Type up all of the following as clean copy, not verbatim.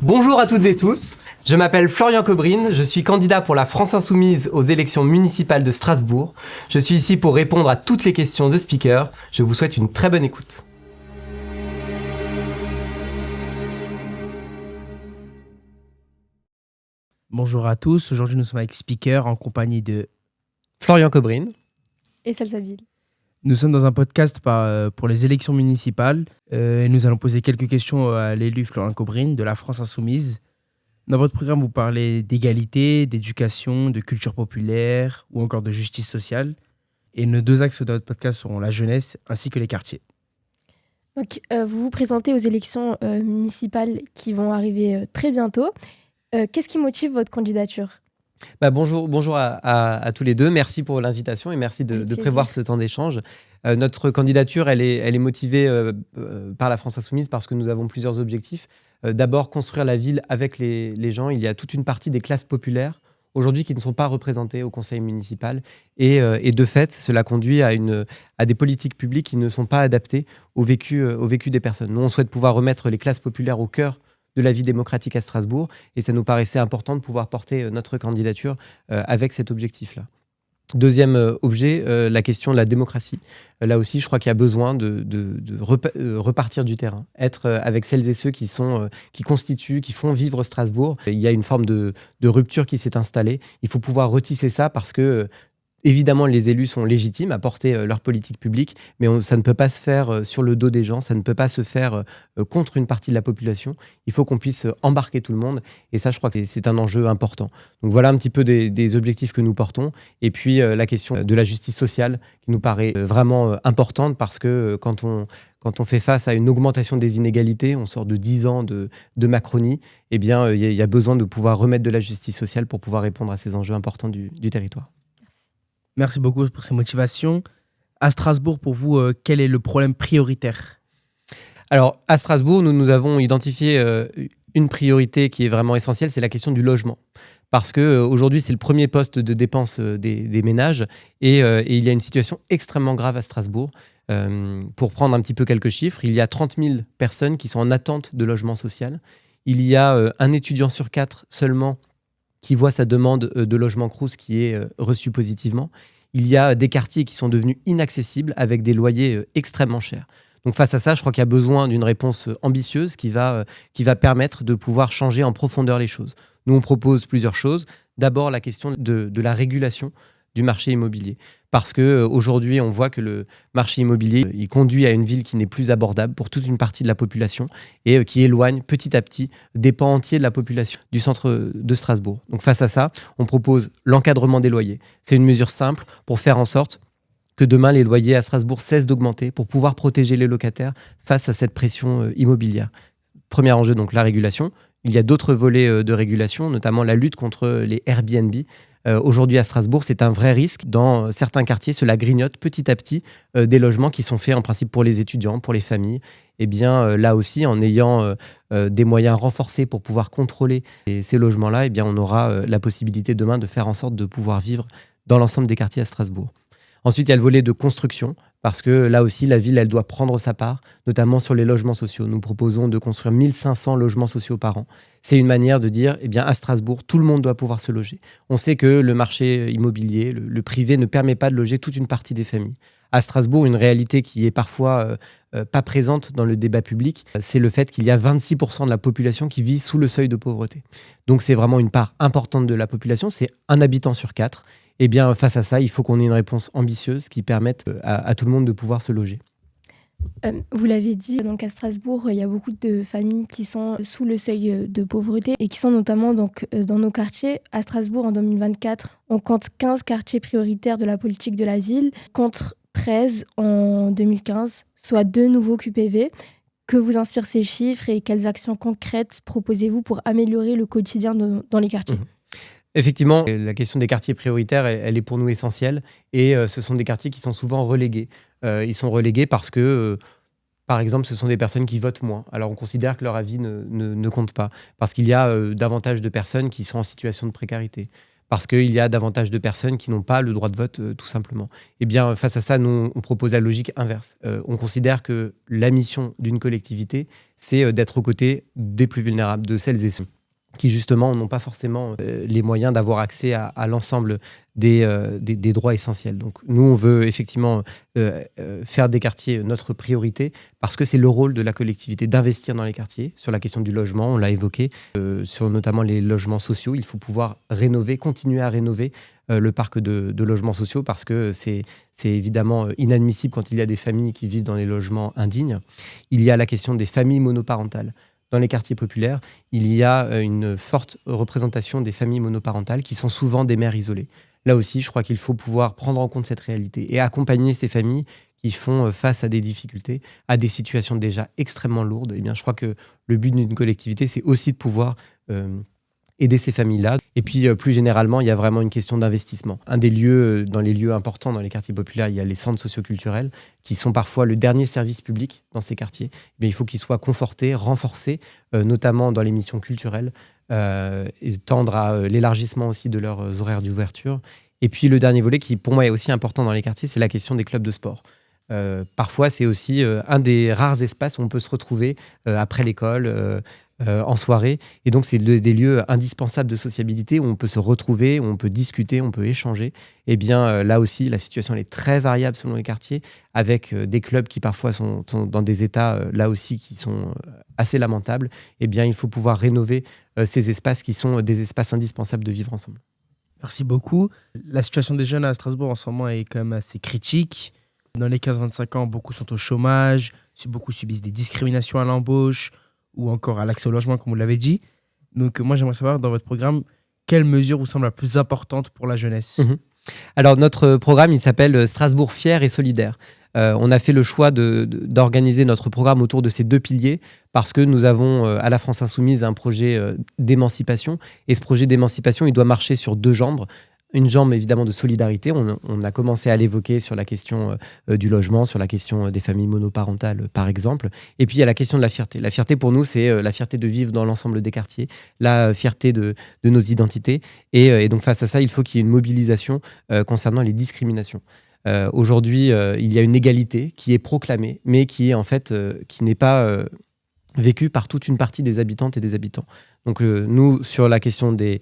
Bonjour à toutes et tous, je m'appelle Florian Cobrine, je suis candidat pour la France Insoumise aux élections municipales de Strasbourg. Je suis ici pour répondre à toutes les questions de speaker. Je vous souhaite une très bonne écoute. Bonjour à tous, aujourd'hui nous sommes avec Speaker en compagnie de Florian Cobrine et Salsabil. Nous sommes dans un podcast pour les élections municipales et nous allons poser quelques questions à l'élu Florian Cobrine de la France Insoumise. Dans votre programme, vous parlez d'égalité, d'éducation, de culture populaire ou encore de justice sociale. Et nos deux axes de notre podcast seront la jeunesse ainsi que les quartiers. Donc, vous vous présentez aux élections municipales qui vont arriver très bientôt. Qu'est-ce qui motive votre candidature ? Bonjour à tous les deux. Merci pour l'invitation et merci de prévoir ce temps d'échange. Notre candidature, elle est motivée par la France Insoumise parce que nous avons plusieurs objectifs. D'abord, construire la ville avec les gens. Il y a toute une partie des classes populaires aujourd'hui qui ne sont pas représentées au conseil municipal. Et de fait, cela conduit à des politiques publiques qui ne sont pas adaptées au vécu des personnes. Nous, on souhaite pouvoir remettre les classes populaires au cœur de la vie démocratique à Strasbourg, et ça nous paraissait important de pouvoir porter notre candidature avec cet objectif-là. Deuxième objet, la question de la démocratie. Là aussi, je crois qu'il y a besoin de repartir du terrain, être avec celles et ceux qui constituent, qui font vivre Strasbourg. Il y a une forme de rupture qui s'est installée. Il faut pouvoir retisser ça parce que évidemment, les élus sont légitimes à porter leur politique publique, mais ça ne peut pas se faire sur le dos des gens, ça ne peut pas se faire contre une partie de la population. Il faut qu'on puisse embarquer tout le monde, et ça, je crois que c'est un enjeu important. Donc voilà un petit peu des objectifs que nous portons, et puis la question de la justice sociale, qui nous paraît vraiment importante, parce que quand on fait face à une augmentation des inégalités, on sort de 10 ans de Macronie, eh bien, il y a besoin de pouvoir remettre de la justice sociale pour pouvoir répondre à ces enjeux importants du territoire. Merci beaucoup pour ces motivations. À Strasbourg, pour vous, quel est le problème prioritaire ? Alors, à Strasbourg, nous avons identifié une priorité qui est vraiment essentielle, c'est la question du logement. Parce qu'aujourd'hui, c'est le premier poste de dépense des ménages et il y a une situation extrêmement grave à Strasbourg. Pour prendre un petit peu quelques chiffres, il y a 30 000 personnes qui sont en attente de logement social. Il y a un étudiant sur 4 seulement qui voit sa demande de logement Crous qui est reçue positivement. Il y a des quartiers qui sont devenus inaccessibles avec des loyers extrêmement chers. Donc face à ça, je crois qu'il y a besoin d'une réponse ambitieuse qui va permettre de pouvoir changer en profondeur les choses. Nous, on propose plusieurs choses. D'abord, la question de la régulation du marché immobilier. Parce qu'aujourd'hui, on voit que le marché immobilier, il conduit à une ville qui n'est plus abordable pour toute une partie de la population et qui éloigne petit à petit des pans entiers de la population du centre de Strasbourg. Donc face à ça, on propose l'encadrement des loyers. C'est une mesure simple pour faire en sorte que demain, les loyers à Strasbourg cessent d'augmenter pour pouvoir protéger les locataires face à cette pression immobilière. Premier enjeu, donc la régulation. Il y a d'autres volets de régulation, notamment la lutte contre les Airbnb. Aujourd'hui à Strasbourg, c'est un vrai risque. Dans certains quartiers, cela grignote petit à petit des logements qui sont faits en principe pour les étudiants, pour les familles. Et bien là aussi, en ayant des moyens renforcés pour pouvoir contrôler ces logements-là, eh bien, on aura la possibilité demain de faire en sorte de pouvoir vivre dans l'ensemble des quartiers à Strasbourg. Ensuite, il y a le volet de construction, parce que là aussi, la ville, elle doit prendre sa part, notamment sur les logements sociaux. Nous proposons de construire 1500 logements sociaux par an. C'est une manière de dire, eh bien, à Strasbourg, tout le monde doit pouvoir se loger. On sait que le marché immobilier, le privé, ne permet pas de loger toute une partie des familles. À Strasbourg, une réalité qui est parfois pas présente dans le débat public, c'est le fait qu'il y a 26% de la population qui vit sous le seuil de pauvreté. Donc c'est vraiment une part importante de la population, c'est un habitant sur 4. Eh bien, face à ça, il faut qu'on ait une réponse ambitieuse qui permette à tout le monde de pouvoir se loger. Vous l'avez dit, donc à Strasbourg, il y a beaucoup de familles qui sont sous le seuil de pauvreté et qui sont notamment donc, dans nos quartiers. À Strasbourg, en 2024, on compte 15 quartiers prioritaires de la politique de la ville, contre 13 en 2015, soit 2 nouveaux QPV. Que vous inspirent ces chiffres et quelles actions concrètes proposez-vous pour améliorer le quotidien dans les quartiers ? Effectivement, la question des quartiers prioritaires, elle est pour nous essentielle. Et ce sont des quartiers qui sont souvent relégués. Ils sont relégués parce que, par exemple, ce sont des personnes qui votent moins. Alors on considère que leur avis ne compte pas. Parce qu'il y a davantage de personnes qui sont en situation de précarité. parce qu'il y a davantage de personnes qui n'ont pas le droit de vote, tout simplement. Eh bien, face à ça, nous, on propose la logique inverse. On considère que la mission d'une collectivité, c'est d'être aux côtés des plus vulnérables, de celles et ceux qui justement n'ont pas forcément les moyens d'avoir accès à l'ensemble des droits essentiels. Donc nous, on veut effectivement faire des quartiers notre priorité parce que c'est le rôle de la collectivité d'investir dans les quartiers. Sur la question du logement, on l'a évoqué, sur notamment les logements sociaux, il faut pouvoir rénover, continuer à rénover le parc de logements sociaux parce que c'est évidemment inadmissible quand il y a des familles qui vivent dans des logements indignes. Il y a la question des familles monoparentales. Dans les quartiers populaires, il y a une forte représentation des familles monoparentales qui sont souvent des mères isolées. Là aussi, je crois qu'il faut pouvoir prendre en compte cette réalité et accompagner ces familles qui font face à des difficultés, à des situations déjà extrêmement lourdes. Eh bien, je crois que le but d'une collectivité, c'est aussi de pouvoir aider ces familles-là. Et puis, plus généralement, il y a vraiment une question d'investissement. Un des lieux, dans les lieux importants dans les quartiers populaires, il y a les centres socioculturels qui sont parfois le dernier service public dans ces quartiers. Mais il faut qu'ils soient confortés, renforcés, notamment dans les missions culturelles, et tendre à l'élargissement aussi de leurs horaires d'ouverture. Et puis, le dernier volet qui, pour moi, est aussi important dans les quartiers, c'est la question des clubs de sport. Parfois, c'est aussi un des rares espaces où on peut se retrouver après l'école, en soirée. Et donc, c'est des lieux indispensables de sociabilité où on peut se retrouver, où on peut discuter, on peut échanger. Et bien, là aussi, la situation elle est très variable selon les quartiers, avec des clubs qui parfois sont dans des états, là aussi, qui sont assez lamentables. Et bien, il faut pouvoir rénover ces espaces qui sont des espaces indispensables de vivre ensemble. Merci beaucoup. La situation des jeunes à Strasbourg en ce moment est quand même assez critique. Dans les 15-25 ans, beaucoup sont au chômage, beaucoup subissent des discriminations à l'embauche ou encore à l'accès au logement, comme vous l'avez dit. Donc moi, j'aimerais savoir, dans votre programme, quelle mesure vous semble la plus importante pour la jeunesse ? Alors, notre programme, il s'appelle Strasbourg fier et solidaire. On a fait le choix d'organiser notre programme autour de ces deux piliers parce que nous avons à la France Insoumise un projet d'émancipation. Et ce projet d'émancipation, il doit marcher sur deux jambes. Une jambe évidemment de solidarité, on a commencé à l'évoquer sur la question du logement, sur la question des familles monoparentales par exemple. Et puis il y a la question de la fierté. La fierté pour nous, c'est la fierté de vivre dans l'ensemble des quartiers, la fierté de nos identités. Et donc face à ça, il faut qu'il y ait une mobilisation concernant les discriminations. Aujourd'hui, il y a une égalité qui est proclamée, mais qui est en fait qui n'est pas vécue par toute une partie des habitantes et des habitants. Donc nous, sur la question des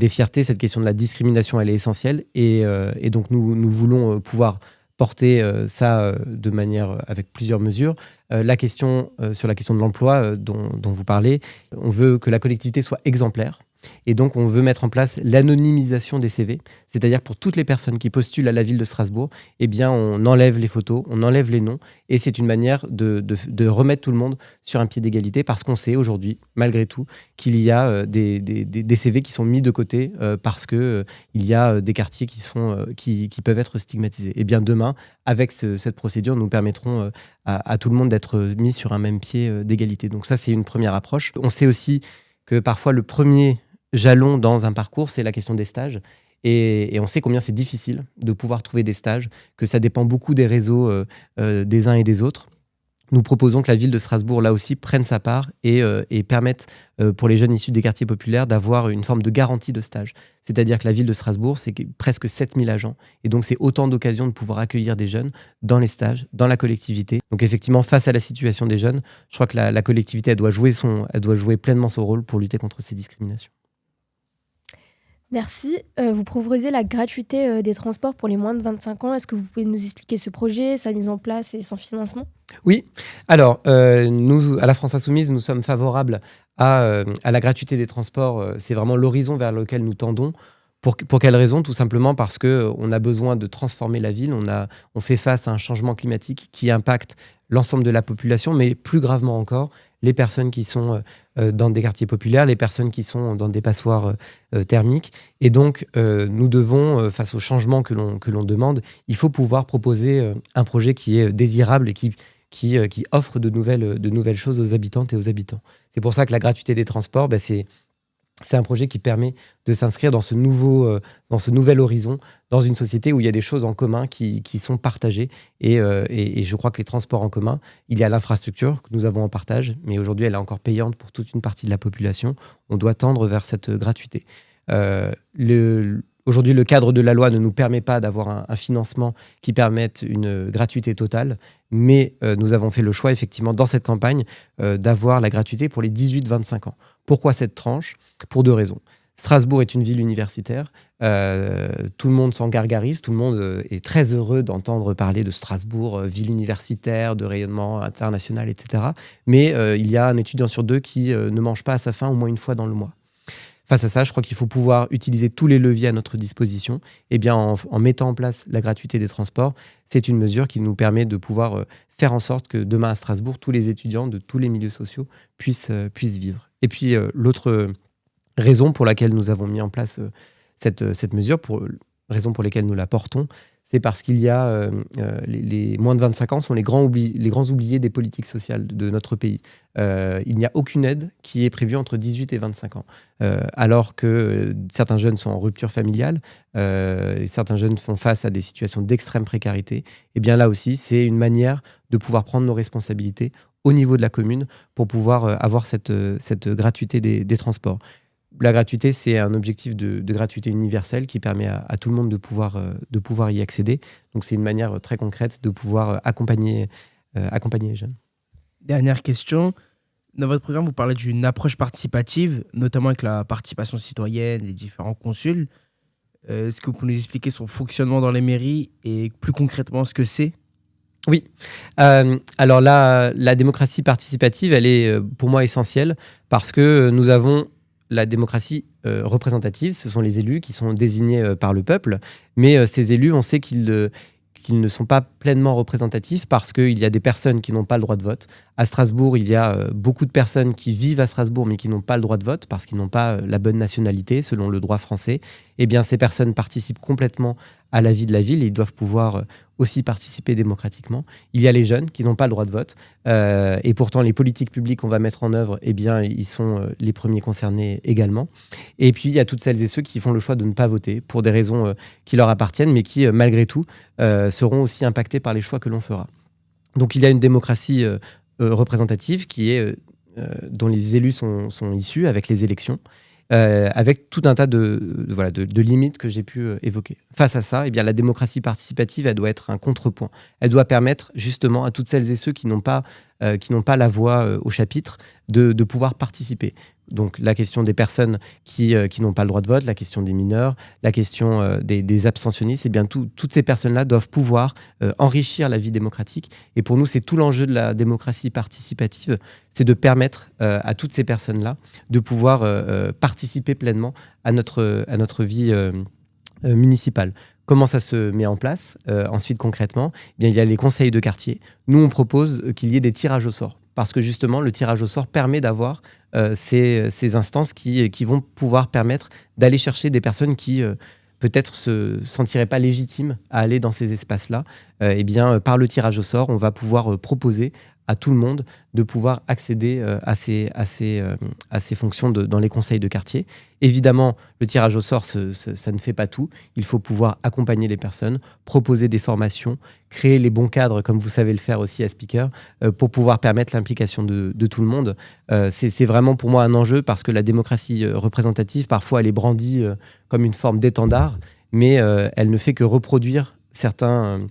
fiertés, cette question de la discrimination, elle est essentielle. Et donc nous voulons pouvoir porter ça de manière avec plusieurs mesures. Sur la question de l'emploi dont vous parlez, on veut que la collectivité soit exemplaire. Et donc, on veut mettre en place l'anonymisation des CV, c'est-à-dire pour toutes les personnes qui postulent à la ville de Strasbourg, eh bien, on enlève les photos, on enlève les noms, et c'est une manière de remettre tout le monde sur un pied d'égalité, parce qu'on sait aujourd'hui, malgré tout, qu'il y a des CV qui sont mis de côté parce qu'il y a des quartiers qui peuvent être stigmatisés. Et bien, demain, avec cette procédure, nous permettrons à tout le monde d'être mis sur un même pied d'égalité. Donc ça, c'est une première approche. On sait aussi que parfois, le premier jalon dans un parcours, c'est la question des stages. Et on sait combien c'est difficile de pouvoir trouver des stages, que ça dépend beaucoup des réseaux des uns et des autres. Nous proposons que la ville de Strasbourg, là aussi, prenne sa part et permette pour les jeunes issus des quartiers populaires d'avoir une forme de garantie de stage. C'est-à-dire que la ville de Strasbourg, c'est presque 7000 agents. Et donc, c'est autant d'occasions de pouvoir accueillir des jeunes dans les stages, dans la collectivité. Donc, effectivement, face à la situation des jeunes, je crois que la collectivité, elle doit jouer pleinement son rôle pour lutter contre ces discriminations. Merci. Vous proposez la gratuité des transports pour les moins de 25 ans. Est-ce que vous pouvez nous expliquer ce projet, sa mise en place et son financement ? Oui. Alors, nous, à la France Insoumise, nous sommes favorables à la gratuité des transports. C'est vraiment l'horizon vers lequel nous tendons. Pour quelle raison ? Tout simplement parce qu'on a besoin de transformer la ville. On fait face à un changement climatique qui impacte l'ensemble de la population, mais plus gravement encore, les personnes qui sont dans des quartiers populaires, les personnes qui sont dans des passoires thermiques. Et donc, nous devons, face au changement que l'on demande, il faut pouvoir proposer un projet qui est désirable et qui offre de nouvelles choses aux habitantes et aux habitants. C'est pour ça que la gratuité des transports, c'est un projet qui permet de s'inscrire dans ce nouvel horizon, dans une société où il y a des choses en commun qui sont partagées. Et je crois que les transports en commun, il y a l'infrastructure que nous avons en partage, mais aujourd'hui, elle est encore payante pour toute une partie de la population. On doit tendre vers cette gratuité. Aujourd'hui, le cadre de la loi ne nous permet pas d'avoir un financement qui permette une gratuité totale, mais nous avons fait le choix, effectivement, dans cette campagne, d'avoir la gratuité pour les 18-25 ans. Pourquoi cette tranche ? Pour 2 raisons. Strasbourg est une ville universitaire, tout le monde s'en gargarise, tout le monde est très heureux d'entendre parler de Strasbourg, ville universitaire, de rayonnement international, etc. Mais il y a un étudiant sur 2 qui ne mange pas à sa faim au moins une fois dans le mois. Face à ça, je crois qu'il faut pouvoir utiliser tous les leviers à notre disposition. Et bien, en mettant en place la gratuité des transports, c'est une mesure qui nous permet de pouvoir faire en sorte que demain à Strasbourg, tous les étudiants de tous les milieux sociaux puissent vivre. Et puis, l'autre raison pour laquelle nous avons mis en place cette mesure, raison pour laquelle nous la portons, c'est parce qu'il y a les moins de 25 ans sont les grands oubliés des politiques sociales de notre pays. Il n'y a aucune aide qui est prévue entre 18 et 25 ans. Alors que certains jeunes sont en rupture familiale, et certains jeunes font face à des situations d'extrême précarité, et bien là aussi, c'est une manière de pouvoir prendre nos responsabilités au niveau de la commune pour pouvoir avoir cette gratuité des transports. La gratuité, c'est un objectif de gratuité universelle qui permet à tout le monde de pouvoir y accéder. Donc, c'est une manière très concrète de pouvoir accompagner les jeunes. Dernière question. Dans votre programme, vous parlez d'une approche participative, notamment avec la participation citoyenne des différents consuls. Est-ce que vous pouvez nous expliquer son fonctionnement dans les mairies et plus concrètement ce que c'est ? Oui. Alors, la démocratie participative, elle est pour moi essentielle parce que nous avons la démocratie représentative, ce sont les élus qui sont désignés par le peuple, mais ces élus, on sait qu'ils ne sont pas pleinement représentatifs parce qu'il y a des personnes qui n'ont pas le droit de vote. À Strasbourg, il y a beaucoup de personnes qui vivent à Strasbourg mais qui n'ont pas le droit de vote parce qu'ils n'ont pas la bonne nationalité selon le droit français. Eh bien, ces personnes participent complètement à la vie de la ville et ils doivent pouvoir aussi participer démocratiquement. Il y a les jeunes qui n'ont pas le droit de vote et pourtant les politiques publiques qu'on va mettre en œuvre, eh bien, ils sont les premiers concernés également. Et puis, il y a toutes celles et ceux qui font le choix de ne pas voter pour des raisons qui leur appartiennent mais qui, malgré tout, seront aussi impactés par les choix que l'on fera. Donc, il y a une démocratie représentative dont les élus sont issus avec les élections. Avec tout un tas de limites que j'ai pu évoquer. Face à ça, eh bien, la démocratie participative, elle doit être un contrepoint. Elle doit permettre justement à toutes celles et ceux qui n'ont pas la voix au chapitre de pouvoir participer. Donc la question des personnes qui n'ont pas le droit de vote, la question des mineurs, la question des abstentionnistes, eh bien toutes ces personnes-là doivent pouvoir enrichir la vie démocratique. Et pour nous, c'est tout l'enjeu de la démocratie participative, c'est de permettre à toutes ces personnes-là de pouvoir participer pleinement à notre vie municipale. Comment ça se met en place ensuite concrètement ? Eh bien, il y a les conseils de quartier. Nous, on propose qu'il y ait des tirages au sort. Parce que justement, le tirage au sort permet d'avoir ces instances qui vont pouvoir permettre d'aller chercher des personnes qui peut-être se sentiraient pas légitimes à aller dans ces espaces-là. Eh bien, par le tirage au sort, on va pouvoir proposer à tout le monde de pouvoir accéder à ces fonctions dans les conseils de quartier. Évidemment, le tirage au sort, ça ne fait pas tout. Il faut pouvoir accompagner les personnes, proposer des formations, créer les bons cadres, comme vous savez le faire aussi à Speaker, pour pouvoir permettre l'implication de tout le monde. C'est vraiment pour moi un enjeu parce que la démocratie représentative, parfois, elle est brandie comme une forme d'étendard, mais elle ne fait que reproduire certaines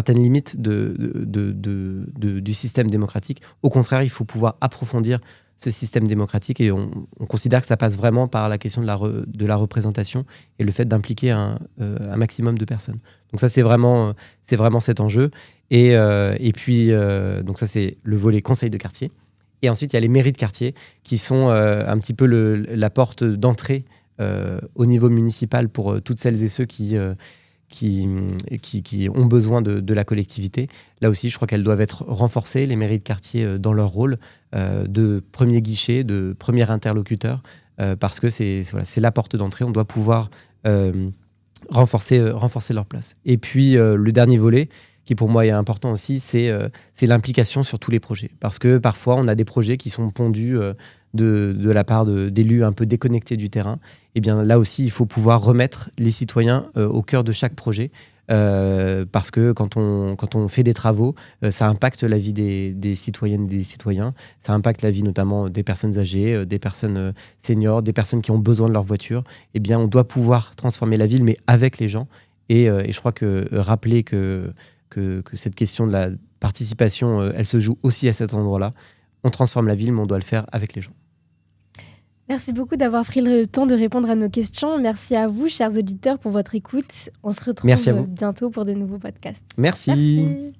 limites du système démocratique. Au contraire, il faut pouvoir approfondir ce système démocratique et on considère que ça passe vraiment par la question de la représentation et le fait d'impliquer un maximum de personnes. Donc ça, c'est vraiment cet enjeu. Et puis, donc ça, c'est le volet conseil de quartier. Et ensuite, il y a les mairies de quartier qui sont un petit peu la porte d'entrée au niveau municipal pour toutes celles et ceux qui ont besoin de la collectivité. Là aussi, je crois qu'elles doivent être renforcées, les mairies de quartier, dans leur rôle de premier guichet, de premier interlocuteur, parce que c'est la porte d'entrée. On doit pouvoir renforcer leur place. Et puis, le dernier volet, qui pour moi est important aussi, c'est l'implication sur tous les projets. Parce que parfois, on a des projets qui sont pondus de la part d'élus un peu déconnectés du terrain. Et bien là aussi, il faut pouvoir remettre les citoyens au cœur de chaque projet parce que quand on fait des travaux, ça impacte la vie des citoyennes et des citoyens, ça impacte la vie notamment des personnes âgées, des personnes seniors, des personnes qui ont besoin de leur voiture. Eh bien, on doit pouvoir transformer la ville, mais avec les gens. Et je crois que rappeler que cette question de la participation, elle se joue aussi à cet endroit-là. On transforme la ville, mais on doit le faire avec les gens. Merci beaucoup d'avoir pris le temps de répondre à nos questions. Merci à vous, chers auditeurs, pour votre écoute. On se retrouve bientôt pour de nouveaux podcasts. Merci. Merci.